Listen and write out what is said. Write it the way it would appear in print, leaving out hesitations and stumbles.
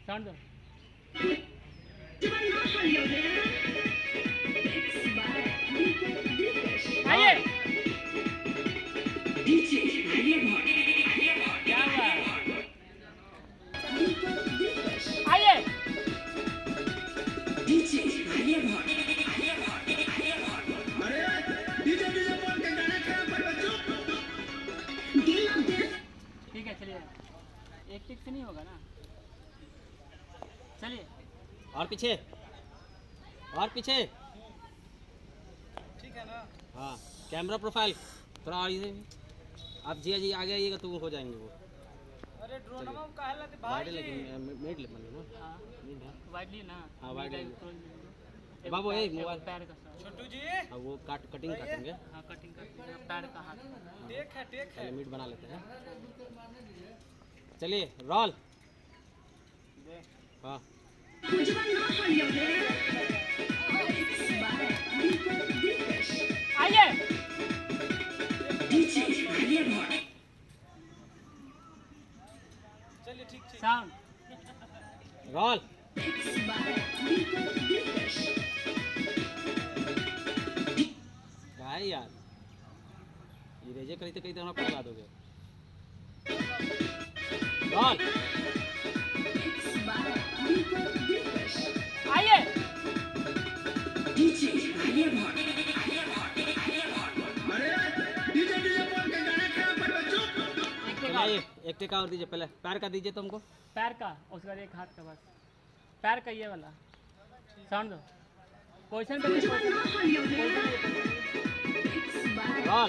Sound दो। आइए क्या हुआ? आइए ठीक है चलिए, एक टिक से नहीं होगा ना, चलिए और पीछे, और पीछे, ठीक है ना। हाँ कैमरा प्रोफाइल थोड़ा और इधर, आप जी जी आगे आइएगा तो हो जाएंगे वो। अरे ड्रोन में काहे लाते वाइड भाई? लेकिन मेड ले बने ना। हाँ नीड है। वाइड ली ना। हाँ, वाइड ली। एक बाबू, पैर- ए, एक मोबाइल। पैर का सर। छोटू जी अब वो कटिंग काटेंगे, हाँ कटिंग करते हैं, पैर का हाथ। टेक है पहले मीट बना लेते हैं। चलिए रोल। हाँ आइए चलिए ठीक ठीक। Sound role. क्या है यार, ये रेजे करते कहीं तो पकड़ा दोगे। रोल। आइए चलाइए, एक टेका और दीजिए, पहले पैर का दीजिए तुमको। पैर का, उसके बाद एक हाथ का, बस पैर का ये वाला। साउंड दो। पोजीशन पे रोल।